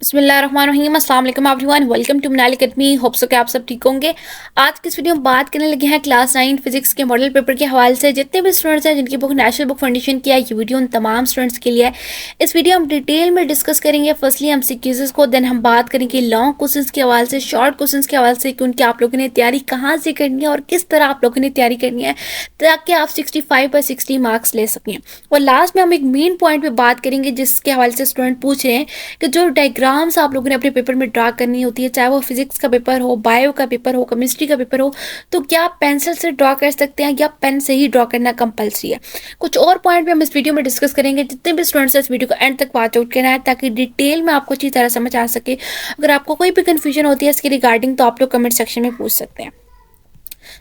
बिस्मिल्लाहिर्रहमानिर्रहीम अस्सलाम वालेकुम everyone, welcome to Manali Academy. Hope so कि आप सब ठीक होंगे। आज की इस वीडियो में बात करने लगे हैं क्लास 9 फिजिक्स के मॉडल पेपर के हवाले से। जितने भी स्टूडेंट्स हैं जिनकी बुक नेशनल बुक फाउंडेशन की है, ये वीडियो उन तमाम स्टूडेंट्स के लिए है। इस वीडियो हम डिटेल में डिस्कस करेंगे फर्स्टली एमसीक्यूज को, देन हम बात करेंगे लॉन्ग क्वेश्चंस के हवाले से, शॉर्ट क्वेश्चंस के हवाले से कि उनकी आप लोगों ने तैयारी कहाँ से करनी है और किस तरह आप लोगों ने तैयारी करनी है ताकि आप 65/60 मार्क्स ले सकें। और लास्ट में हम एक मेन पॉइंट पे बात करेंगे जिसके हवाले से स्टूडेंट पूछ रहे हैं कि जो डायग्राम्स आप लोगों ने अपने पेपर में ड्रा करनी होती है, चाहे वो फिजिक्स का पेपर हो, बायो का पेपर हो, केमिस्ट्री का पेपर हो, तो क्या आप पेंसिल से ड्रॉ कर सकते हैं या पेन से ही ड्रॉ करना कंपलसरी है। कुछ और पॉइंट भी हम इस वीडियो में डिस्कस करेंगे। जितने भी स्टूडेंट्स इस वीडियो को एंड तक वॉच आउट करना है ताकि डिटेल में आपको अच्छी तरह समझ आ सके। अगर आपको कोई भी कंफ्यूजन होती है इसके रिगार्डिंग तो आप लोग कमेंट सेक्शन में पूछ सकते हैं।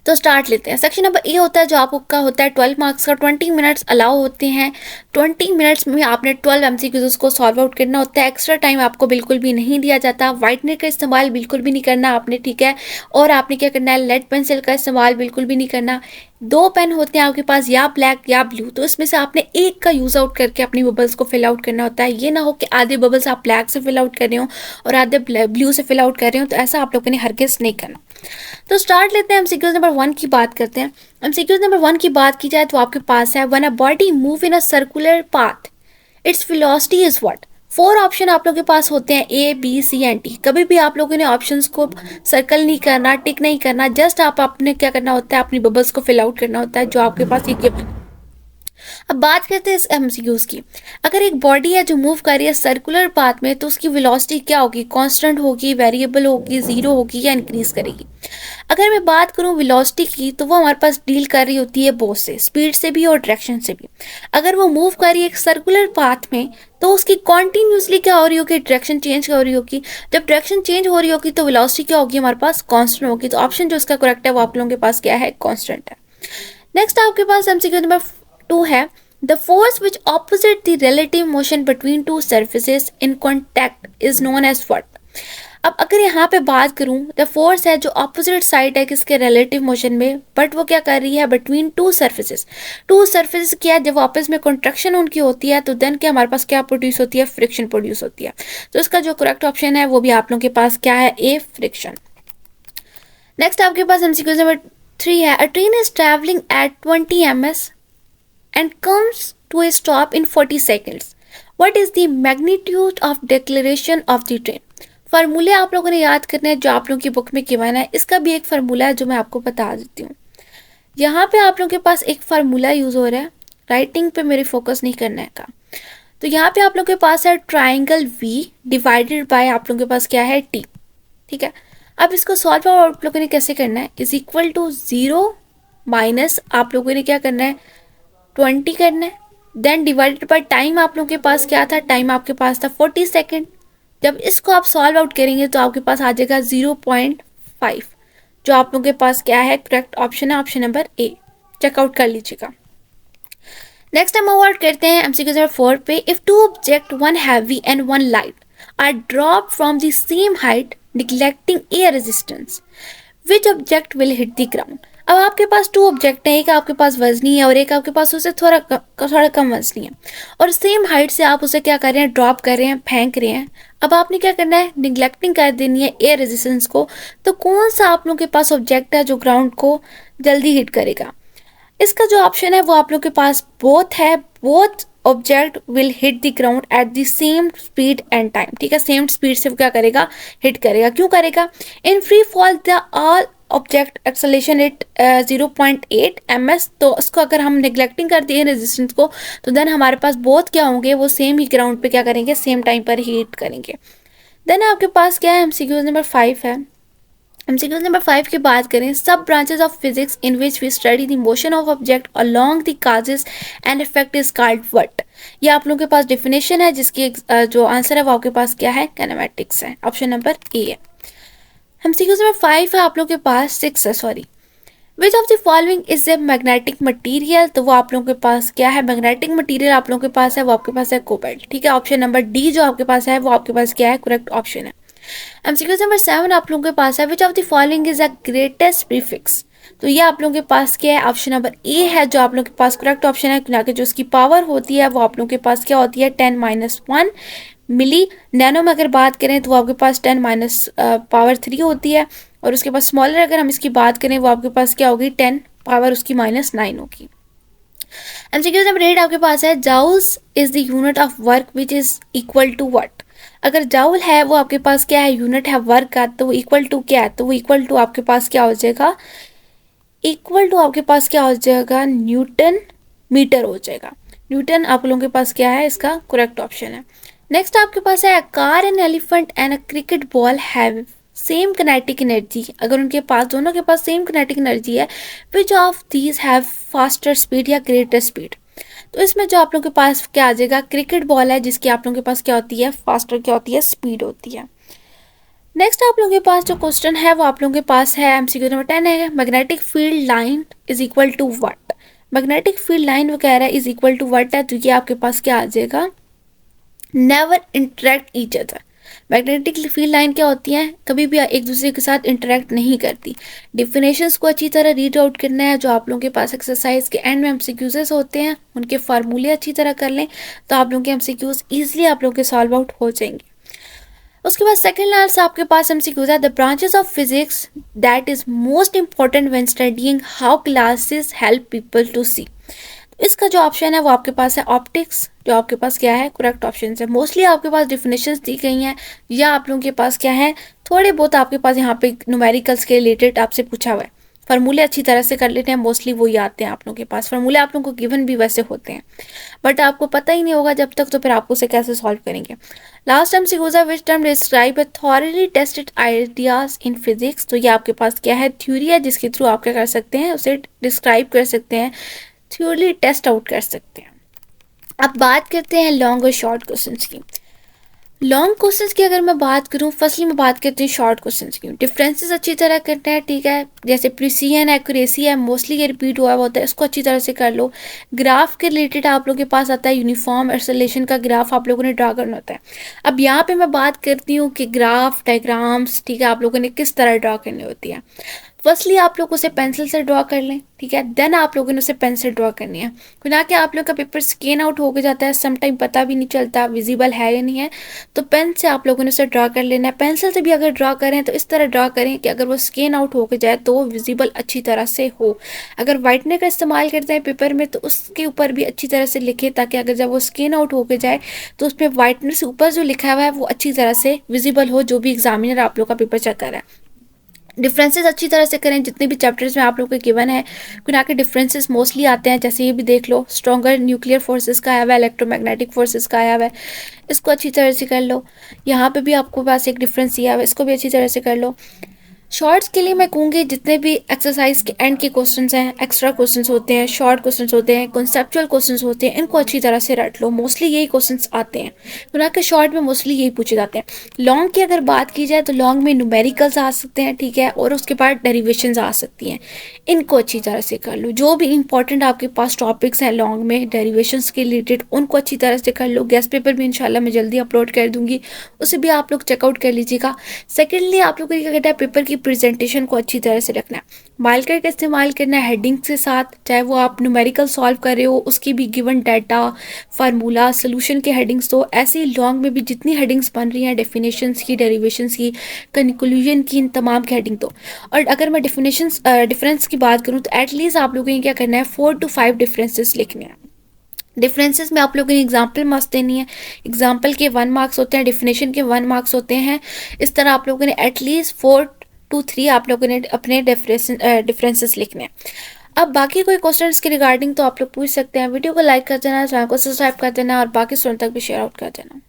तो स्टार्ट लेते हैं। सेक्शन नंबर ए होता है जो आपका होता है 12 मार्क्स का। 20 मिनट्स अलाउ होते हैं। 20 मिनट्स में आपने 12 एमसीक्यूज को सॉल्व आउट करना होता है। एक्स्ट्रा टाइम आपको बिल्कुल भी नहीं दिया जाता। व्हाइटनर का इस्तेमाल बिल्कुल भी नहीं करना आपने, ठीक है। और आपने क्या करना है, लेड पेंसिल का इस्तेमाल बिल्कुल भी नहीं करना। 2 पेन होते हैं आपके पास, या ब्लैक या ब्लू, तो इसमें से आपने एक का यूज आउट करके अपनी बबल्स को फिल आउट करना होता है। ये ना हो कि आधे बबल्स आप ब्लैक से फिल आउट कर रहे हो और आधे ब्लू से फिल आउट कर रहे हो, तो ऐसा आप लोगों ने हरगिज़ नहीं करना। तो स्टार्ट लेते हैं। एमसीक्यूज नंबर 1 की बात करते हैं। एमसीक्यूज नंबर 1 की बात की जाए तो आपके पास है, when a body move in a circular path its velocity is what. 4 option आप लोगों के पास होते हैं, A B C and D. कभी भी आप लोगों ने ऑप्शंस को सर्कल नहीं करना, टिक नहीं करना, जस्ट आपने क्या करना होता है, अपनी बबल्स को फिल आउट करना होता है जो आपके पास ये गिवन। अब बात करते हैं इस एमसीक्यूज की। अगर एक बॉडी है जो मूव कर रही है सर्कुलर पाथ में, तो उसकी वेलोसिटी क्या होगी, कांस्टेंट होगी, वेरिएबल होगी, जीरो होगी या इंक्रीज करेगी। अगर मैं बात करूं वेलोसिटी की, तो वो हमारे पास डील कर रही होती है बोथ से, स्पीड से भी और डायरेक्शन से भी। अगर वो मूव कर रही है एक सर्कुलर पाथ में, तो उसकी कॉन्टिन्यूसली क्या हो रही होगी, डायरेक्शन चेंज हो रही होगी। जब डायरेक्शन चेंज हो रही होगी तो वेलोसिटी क्या होगी, हमारे पास कांस्टेंट होगी। तो ऑप्शन जो इसका करेक्ट है वो आप लोगों के पास क्या है, कांस्टेंट है। नेक्स्ट आपके पास एमसीक्यू नंबर 2 है, the force which opposite the relative motion between two surfaces in contact is known as what. अब अगर यहाँ पे बात करूँ, द फोर्स है जो ऑपोजिट साइड है किसके, रिलेटिव मोशन में, बट वो क्या कर रही है, between two surfaces. Two surfaces क्या है, जब आपस में कॉन्ट्रैक्शन उनकी होती है तो देन क्या हमारे पास क्या प्रोड्यूस होती है, फ्रिक्शन प्रोड्यूस होती है। तो इसका जो करेक्ट ऑप्शन है वो भी आप लोगों के पास क्या है, ए फ्रिक्शन। नेक्स्ट आपके पास एमसीक्यू नंबर 3 है, अ train is travelling eight 20 ms and comes to a stop in 40 seconds. What is the magnitude of deceleration of the train? फार्मूले आप लोगों ने याद करने हैं जो आप लोगों की बुक में गिवन है। इसका भी एक फार्मूला है जो मैं आपको बता देती हूँ। यहाँ पे आप लोगों के पास एक फार्मूला यूज हो रहा है, राइटिंग पे मेरी फोकस नहीं करना है का। तो यहाँ पे आप लोगों के पास है ट्राइंगल V डिवाइडेड बाय आप लोगों के पास क्या है, T, ठीक है। अब इसको सॉल्व आप लोगों ने कैसे करना है, इज इक्वल टू 0 माइनस आप लोगों ने क्या करना है, 20 करना है, देन डिवाइडेड बाय टाइम। आप लोगों के पास क्या था, टाइम आपके पास था 40 सेकेंड। जब इसको आप सॉल्व आउट करेंगे तो आपके पास आ जाएगा 0.5, जो आप लोगों के पास क्या है, करेक्ट ऑप्शन है, ऑप्शन नंबर ए। चेकआउट कर लीजिएगा। नेक्स्ट हम अवॉर्ड करते हैं एमसीक्यू नंबर 4 पे। If two object, one heavy and one light, are drop from the same height neglecting air resistance, which object will hit the ground. अब आपके पास 2 object है, एक आपके पास वजनी है और एक आपके पास उससे थोड़ा कम वजनी है, और सेम हाइट से आप उसे क्या कर रहे हैं, ड्रॉप कर रहे हैं, फेंक रहे हैं। अब आपने क्या करना है, निगलेक्टिंग कर देनी है एयर रेजिस्टेंस को। तो कौन सा आप लोगों के पास ऑब्जेक्ट है जो ग्राउंड को जल्दी हिट करेगा। इसका जो ऑप्शन है वो आप लोग के पास बोथ है, both object will hit the ground at the same speed and time, ठीक है। सेम स्पीड से वो क्या करेगा, हिट करेगा। क्यों करेगा, in free fall the all object acceleration at 0.8 ms। तो इसको अगर हम निगलेक्टिंग कर दिए रेजिस्टेंस को, तो देन हमारे पास बोथ क्या होंगे, वो सेम ही ग्राउंड पे क्या करेंगे, सेम टाइम पर ही हिट करेंगे। देन आपके पास क्या है, एमसीक्यू नंबर 5 है। एमसीक्यू नंबर 5 की बात करें, sub branches of physics in which we study the motion of object along the causes and effect is called what. ये आप लोगों के पास डेफिनेशन है जिसकी जो आंसर है वो आपके पास क्या है, काइनेमेटिक्स है, ऑप्शन नंबर ए है। एमसीक्यू नंबर 5 है आप लोगों के पास 6 है, sorry. Which of the following is a magnetic material, तो वो आप लोगों के पास क्या है, मैग्नेटिक मटीरियल आप लोगों के पास है वो आपके पास है कोबाल्ट, ठीक है। ऑप्शन नंबर डी जो आपके पास है वो आपके पास क्या है, करेक्ट ऑप्शन है। एमसीक्यू नंबर 7 आप लोगों के पास है, which of the following is a greatest prefix, तो ये आप लोगों के पास क्या है, ऑप्शन नंबर ए है जो आप लोगों के पास करेक्ट ऑप्शन है। क्योंकि जो उसकी पावर होती है वो आप लोगों के पास क्या होती है, 10 - 1 मिली। नैनो में अगर बात करें तो वो आपके पास 10 माइनस पावर 3 होती है, और उसके बाद स्मॉलर अगर हम इसकी बात करें वो आपके पास क्या होगी, 10 पावर उसकी -9 होगी। एमसीक्यू नंबर 8 आपके पास है, joules is the unit of work which is equal to what. अगर जाउल है वो आपके पास क्या है, यूनिट है वर्क का, तो वो इक्वल टू क्या है, तो वो इक्वल टू आपके पास क्या हो जाएगा, इक्वल टू आपके पास क्या हो जाएगा, न्यूटन मीटर हो जाएगा। न्यूटन आप लोगों के पास क्या है, इसका करेक्ट ऑप्शन है। नेक्स्ट आपके पास है, car and elephant and a cricket ball have same kinetic energy. अगर उनके पास दोनों के पास सेम किनेटिक एनर्जी है, which of these have faster speed या ग्रेटर स्पीड। तो इसमें जो आप लोगों के पास क्या आ जाएगा, क्रिकेट बॉल है जिसकी आप लोगों के पास क्या होती है, फास्टर क्या होती है, स्पीड होती है। नेक्स्ट आप लोगों के पास जो क्वेश्चन है वो आप लोगों के पास है, एमसीक्यू नंबर 10 है, magnetic field line is equal to what. Magnetic field line वो कह रहा है इज इक्वल टू व्हाट है, तो ये आपके पास क्या आ जाएगा, never interact each other. Magnetic field line क्या होती है, कभी भी एक दूसरे के साथ इंटरेक्ट नहीं करती। डिफिनेशंस को अच्छी तरह रीड आउट करना है, जो आप लोगों के पास एक्सरसाइज के एंड में एमसीक्यूज होते हैं उनके फार्मूले अच्छी तरह कर लें, तो आप लोगों के एमसीक्यूज ईजिली आप लोगों के सॉल्व आउट हो जाएंगे। उसके बाद सेकंड लाइन से आपके पास एमसीक्यूज है, the branches of physics that is most important when studying how classes help people to see. इसका जो ऑप्शन है वो आपके पास है ऑप्टिक्स, जो आपके पास क्या है, करेक्ट ऑप्शन है। मोस्टली आपके पास डिफिनेशंस दी गई हैं, या आप लोगों के पास क्या है, थोड़े बहुत आपके पास यहाँ पे न्यूमेरिकल्स के रिलेटेड आपसे पूछा हुआ है। फार्मूले अच्छी तरह से कर लेते हैं, मोस्टली वही आते हैं आप लोगों के पास। फार्मूले आप लोगों को गिवन भी वैसे होते हैं, बट आपको पता ही नहीं होगा जब तक, तो फिर आप उसे कैसे सॉल्व करेंगे। लास्ट टाइम से गुजरा, which term describe A thoroughly tested ideas in physics. तो ये आपके पास क्या है, थ्योरी है जिसके थ्रू आप क्या कर सकते हैं, उसे डिस्क्राइब कर सकते हैं, थ्योरली टेस्ट आउट कर सकते हैं। अब बात करते हैं लॉन्ग और शॉर्ट क्वेश्चंस की। लॉन्ग क्वेश्चंस की अगर मैं बात करूं, फर्स्टली मैं बात करती हूँ शॉर्ट क्वेश्चंस की। डिफरेंसेस अच्छी तरह करना है, ठीक है, जैसे प्रिसीजन एक्यूरेसी है, मोस्टली ये रिपीट हुआ होता है, इसको अच्छी तरह से कर लो। ग्राफ के रिलेटेड आप लोगों के पास आता है, यूनिफॉर्म एक्सेलरेशन का ग्राफ आप लोगों ने ड्रा करना होता है। अब यहाँ पे मैं बात करती हूँ कि ग्राफ डायग्राम्स, ठीक है, आप लोगों ने किस तरह ड्रा करनी होती है। फर्स्टली आप लोग उसे पेंसिल से ड्रॉ कर लें, ठीक है, देन आप लोगों ने उसे पेन से ड्रॉ करनी है। ना कि आप लोग का पेपर स्कैन आउट हो जाता है, सम टाइम पता भी नहीं चलता विजिबल है या नहीं है, तो पेन से आप लोगों ने उसे ड्रॉ कर लेना है। पेंसिल से भी अगर ड्रॉ करें तो इस तरह ड्रॉ करें कि अगर वो स्कैन आउट हो जाए तो वो विजिबल अच्छी तरह से हो। अगर वाइटनर का इस्तेमाल करते हैं पेपर में तो उसके ऊपर भी अच्छी तरह से लिखे, ताकि अगर जब वो स्कैन आउट हो जाए तो उसमें वाइटनर से ऊपर जो लिखा हुआ है वो अच्छी तरह से विजिबल हो, जो भी एग्जामिनर आप लोग का पेपर चेक कर रहा है। डिफरेंसेस अच्छी तरह से करें, जितने भी चैप्टर्स में आप लोग को गिवन है कुछ के डिफरेंसेस मोस्टली आते हैं। जैसे ये भी देख लो, स्ट्रॉन्गर न्यूक्लियर फोर्सेस का आया हुआ है, इलेक्ट्रोमैग्नेटिक फोर्सेस का आया हुआ है, इसको अच्छी तरह से कर लो। यहाँ पे भी आपको पास एक डिफरेंस दिया हुआ है, इसको भी अच्छी तरह से कर लो। शॉर्ट्स के लिए मैं कहूँगी जितने भी एक्सरसाइज के एंड के क्वेश्चंस हैं, एक्स्ट्रा क्वेश्चंस होते हैं, शॉर्ट क्वेश्चंस होते हैं, कॉन्सेप्चुअल क्वेश्चंस होते हैं, इनको अच्छी तरह से रट लो। मोस्टली यही क्वेश्चंस आते हैं, ना कि शॉर्ट में मोस्टली यही पूछे जाते हैं। लॉन्ग की अगर बात की जाए तो लॉन्ग में न्यूमेरिकल्स आ सकते हैं, ठीक है, और उसके बाद डेरिवेशंस आ सकती हैं, इनको अच्छी तरह से कर लो। जो भी इंपॉर्टेंट आपके पास टॉपिक्स हैं लॉन्ग में डेरिवेशंस के रिलेटेड, उनको अच्छी तरह से कर लो। गेस्ट पेपर भी इंशाल्लाह मैं जल्दी अपलोड कर दूंगी, उसे भी आप लोग चेकआउट कर लीजिएगा। सेकेंडली आप लोग क्या कहते हैं, पेपर की प्रेजेंटेशन को अच्छी तरह से रखना है, मार्कर का इस्तेमाल करना है हेडिंग के साथ, चाहे वो आप न्यूमेरिकल सॉल्व कर रहे हो उसकी भी गिवन डाटा, फार्मूला, सोल्यूशन के हेडिंग्स। तो ऐसे ही लॉन्ग में भी जितनी हेडिंग्स बन रही हैं, डेफिनेशंस की, डेरिवेशंस की, कंक्लूजन की, इन तमाम की हेडिंग। तो और अगर मैं डिफरेंस की बात करूँ तो एटलीस्ट आप लोगों ने क्या करना है, 4 to 5 डिफरेंसेस लिखने हैं। डिफरेंसेस में आप लोगों ने एग्जाम्पल मार्क्स देनी है, एग्जाम्पल के 1 मार्क्स होते हैं, डिफिनेशन के 1 मार्क्स होते हैं। इस तरह आप लोगों ने एटलीस्ट 4 to 3 आप लोगों ने अपने डिफरेंसेस लिखने हैं। अब बाकी कोई क्वेश्चंस के रिगार्डिंग तो आप लोग पूछ सकते हैं। वीडियो को लाइक कर देना, चैनल को सब्सक्राइब कर देना और बाकी स्टूडेंट तक भी शेयर आउट कर देना।